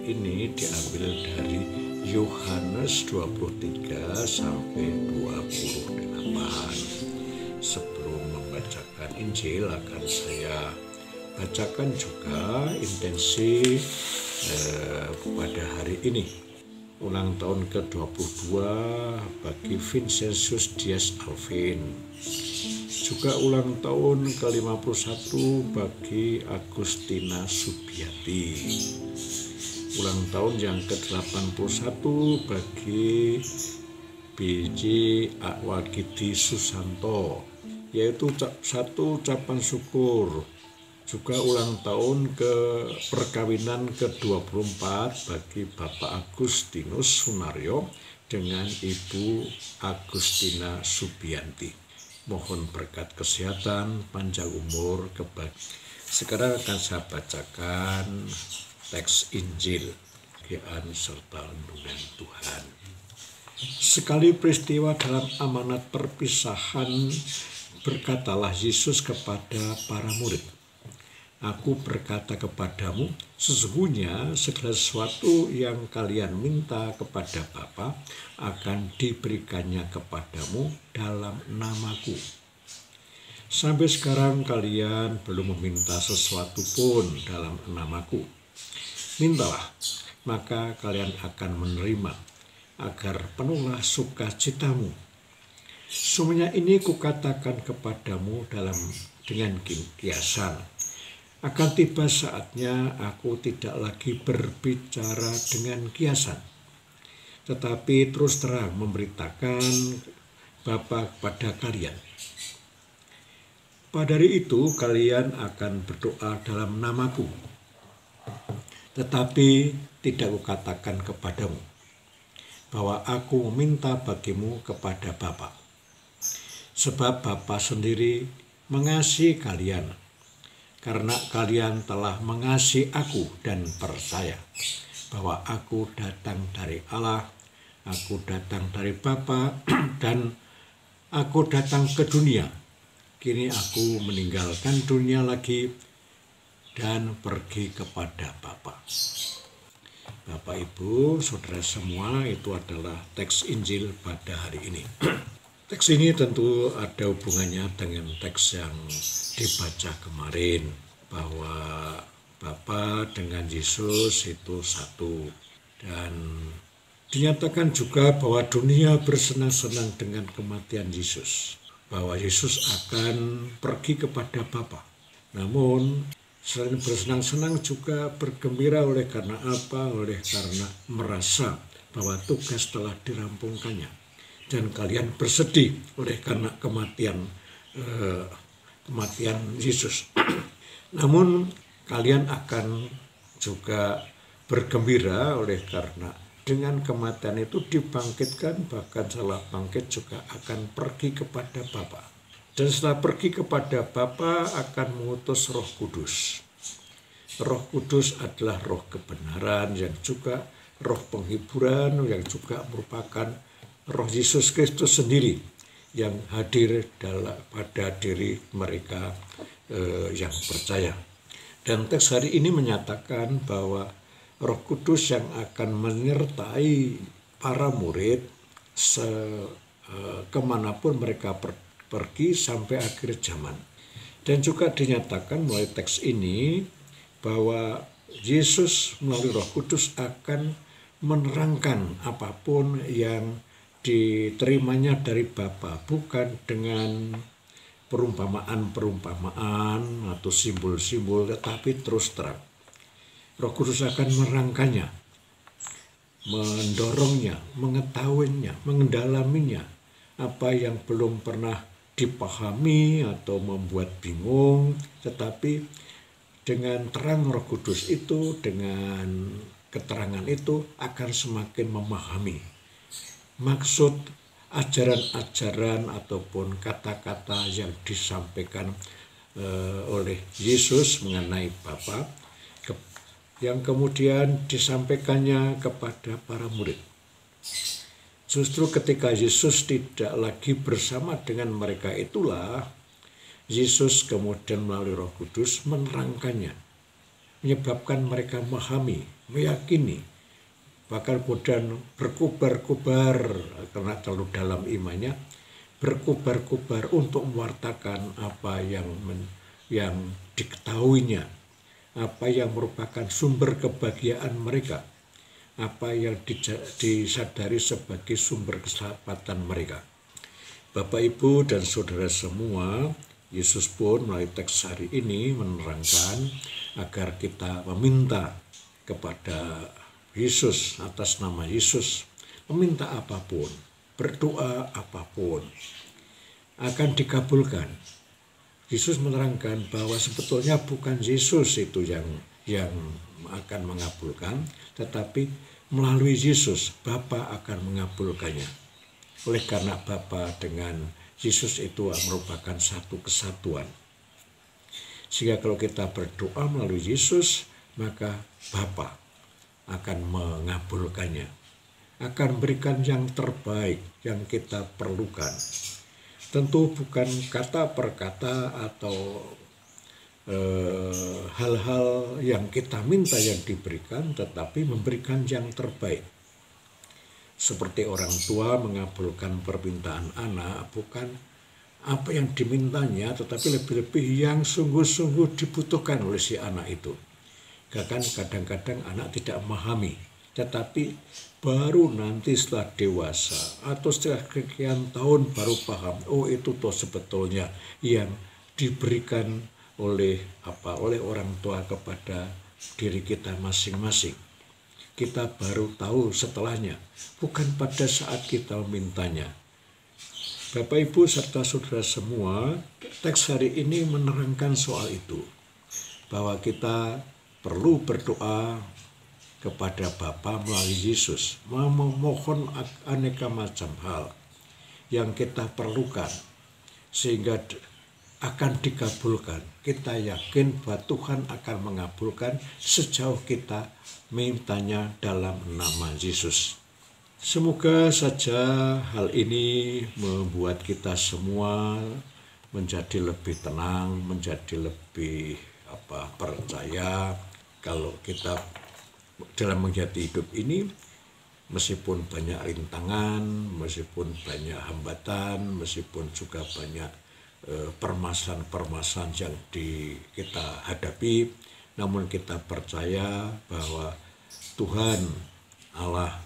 ini diambil dari Yohanes 23 sampai 28. Sebelum membacakan Injil akan saya bacakan juga intensi pada hari ini. Ulang tahun ke-22 bagi Vincentius Dias Alvin. Juga ulang tahun ke-51 bagi Agustina Subiati. Ulang tahun yang ke-81 bagi B.J. Akwagidi Susanto, yaitu satu ucapan syukur. Juga ulang tahun ke perkawinan ke-24 bagi Bapak Agustinus Sunario dengan Ibu Agustina Subianti. Mohon berkat kesehatan, panjang umur, kebahagiaan. Sekarang akan saya bacakan teks Injil, kebahagiaan serta lindungan Tuhan. Sekali peristiwa dalam amanat perpisahan, berkatalah Yesus kepada para murid, Aku berkata kepadamu, sesungguhnya segala sesuatu yang kalian minta kepada Bapa akan diberikannya kepadamu dalam namaku. Sampai sekarang kalian belum meminta sesuatu pun dalam namaku. Mintalah, maka kalian akan menerima, agar penuhlah sukacitamu. Semuanya ini kukatakan kepadamu dengan kiasan. Akan tiba saatnya aku tidak lagi berbicara dengan kiasan, tetapi terus terang memberitakan Bapa kepada kalian. Pada hari itu kalian akan berdoa dalam namaku, tetapi tidak kukatakan kepadamu bahwa aku meminta bagimu kepada Bapa, sebab Bapa sendiri mengasihi kalian, karena kalian telah mengasihi aku dan percaya bahwa aku datang dari Allah, aku datang dari Bapa, dan aku datang ke dunia. Kini aku meninggalkan dunia lagi dan pergi kepada Bapa. Bapak, Ibu, Saudara semua, itu adalah teks Injil pada hari ini. Teks ini tentu ada hubungannya dengan teks yang dibaca kemarin, bahwa Bapa dengan Yesus itu satu, dan dinyatakan juga bahwa dunia bersenang-senang dengan kematian Yesus, bahwa Yesus akan pergi kepada Bapa. Namun selain bersenang-senang juga bergembira oleh karena apa? Oleh karena merasa bahwa tugas telah dirampungkannya. Dan kalian bersedih oleh karena kematian Yesus. Namun kalian akan juga bergembira oleh karena dengan kematian itu dibangkitkan, bahkan setelah bangkit juga akan pergi kepada Bapa. Dan setelah pergi kepada Bapa akan mengutus Roh Kudus. Roh Kudus adalah roh kebenaran, yang juga roh penghiburan, yang juga merupakan Roh Yesus Kristus sendiri yang hadir pada diri mereka yang percaya. Dan teks hari ini menyatakan bahwa Roh Kudus yang akan menyertai para murid kemanapun mereka pergi sampai akhir zaman. Dan juga dinyatakan melalui teks ini bahwa Yesus melalui Roh Kudus akan menerangkan apapun yang diterimanya dari Bapa, bukan dengan perumpamaan atau simbol-simbol, tetapi terus terang. Roh Kudus akan menerangkannya, mendorongnya, mengetahuinya, mengendalaminya, apa yang belum pernah dipahami atau membuat bingung, tetapi dengan terang Roh Kudus itu, dengan keterangan itu akan semakin memahami maksud ajaran-ajaran ataupun kata-kata yang disampaikan oleh Yesus mengenai Bapa, yang kemudian disampaikannya kepada para murid. Justru ketika Yesus tidak lagi bersama dengan mereka itulah Yesus kemudian melalui Roh Kudus menerangkannya, menyebabkan mereka memahami meyakini, bahkan kemudian berkobar-kobar karena terlalu dalam imannya, berkobar-kobar untuk mewartakan apa yang diketahuinya, apa yang merupakan sumber kebahagiaan mereka, apa yang disadari sebagai sumber keselamatan mereka. Bapak, Ibu, dan saudara semua, Yesus pun melalui teks hari ini menerangkan agar kita meminta kepada Yesus atas nama Yesus, meminta apapun, berdoa apapun, akan dikabulkan. Yesus menerangkan bahwa sebetulnya bukan Yesus itu yang akan mengabulkan, tetapi melalui Yesus Bapa akan mengabulkannya. Oleh karena Bapa dengan Yesus itu merupakan satu kesatuan. Sehingga kalau kita berdoa melalui Yesus, maka Bapa akan mengabulkannya, akan memberikan yang terbaik yang kita perlukan. Tentu bukan kata per kata atau hal-hal yang kita minta yang diberikan, tetapi memberikan yang terbaik. Seperti orang tua mengabulkan permintaan anak, bukan apa yang dimintanya, tetapi lebih-lebih yang sungguh-sungguh dibutuhkan oleh si anak itu. Bahkan kadang-kadang anak tidak memahami, tetapi baru nanti setelah dewasa atau setelah sekian tahun baru paham, oh itu toh sebetulnya yang diberikan oleh orang tua kepada diri kita masing-masing. Kita baru tahu setelahnya, bukan pada saat kita memintanya. Bapak, Ibu, serta saudara semua, teks hari ini menerangkan soal itu, bahwa kita perlu berdoa kepada Bapa melalui Yesus, memohon aneka macam hal yang kita perlukan sehingga akan dikabulkan. Kita yakin bahwa Tuhan akan mengabulkan sejauh kita mintanya dalam nama Yesus. Semoga saja hal ini membuat kita semua menjadi lebih tenang, menjadi lebih percaya kalau kita dalam menghadapi hidup ini, meskipun banyak rintangan, meskipun banyak hambatan, meskipun juga banyak permasalahan-permasalahan yang kita hadapi, namun kita percaya bahwa Tuhan Allah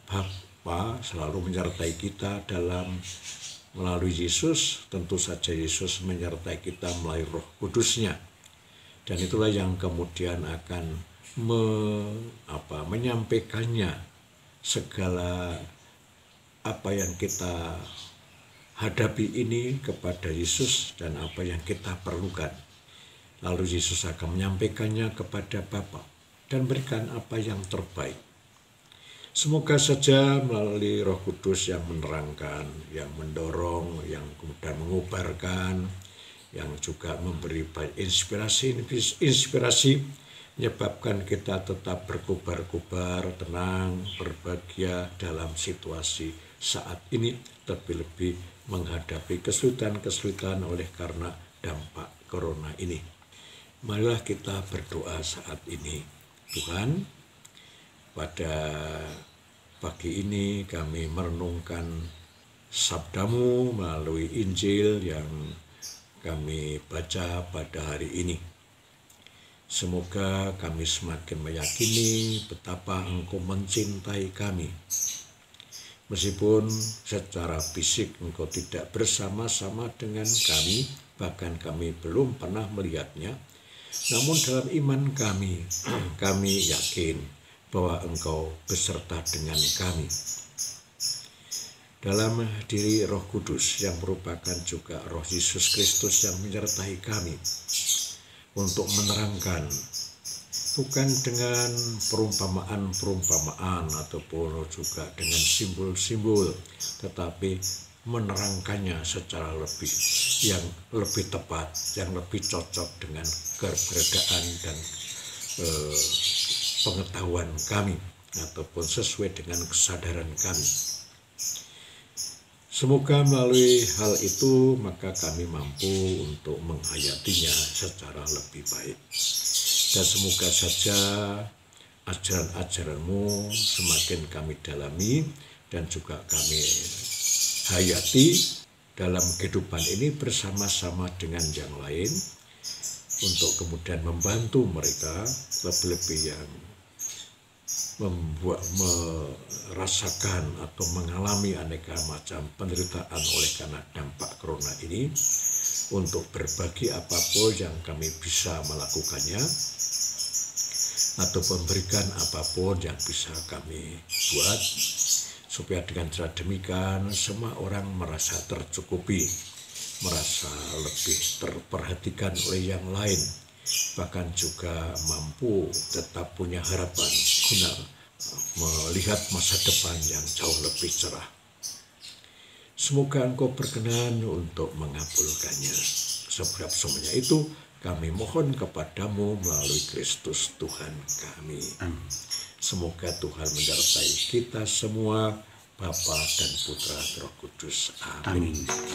Bapa selalu menyertai kita melalui Yesus. Tentu saja Yesus menyertai kita melalui Roh Kudus-Nya, dan itulah yang kemudian akan menyampaikannya segala apa yang kita hadapi ini kepada Yesus dan apa yang kita perlukan. Lalu Yesus akan menyampaikannya kepada Bapa dan berikan apa yang terbaik. Semoga saja melalui Roh Kudus yang menerangkan, yang mendorong, yang kemudian mengubarkan, yang juga memberi inspirasi, menyebabkan kita tetap berkobar-kobar, tenang, berbahagia dalam situasi saat ini, terlebih menghadapi kesulitan-kesulitan oleh karena dampak corona ini. Marilah kita berdoa saat ini. Tuhan, pada pagi ini kami merenungkan sabda-Mu melalui Injil yang kami baca pada hari ini. Semoga kami semakin meyakini betapa Engkau mencintai kami. Meskipun secara fisik Engkau tidak bersama-sama dengan kami, bahkan kami belum pernah melihatnya, namun dalam iman kami yakin bahwa Engkau beserta dengan kami. Dalam diri Roh Kudus yang merupakan juga Roh Yesus Kristus yang menyertai kami untuk menerangkan, bukan dengan perumpamaan ataupun juga dengan simbol-simbol, tetapi menerangkannya secara yang lebih tepat, yang lebih cocok dengan keberadaan dan pengetahuan kami ataupun sesuai dengan kesadaran kami. Semoga melalui hal itu maka kami mampu untuk menghayatinya secara lebih baik. Dan semoga saja ajaran-ajaran-Mu semakin kami dalami dan juga kami hayati dalam kehidupan ini bersama-sama dengan yang lain, untuk kemudian membantu mereka lebih-lebih yang merasakan atau mengalami aneka macam penderitaan oleh karena dampak corona ini, untuk berbagi apapun yang kami bisa melakukannya atau memberikan apapun yang bisa kami buat, supaya dengan cara demikian semua orang merasa tercukupi, merasa lebih terperhatikan oleh yang lain, bahkan juga mampu tetap punya harapan guna melihat masa depan yang jauh lebih cerah. Semoga Engkau berkenan untuk mengabulkannya. Sebab semuanya itu kami mohon kepadamu melalui Kristus Tuhan kami. Amin. Semoga Tuhan menyertai kita semua, Bapa dan Putra Roh Kudus. Amin. Amin.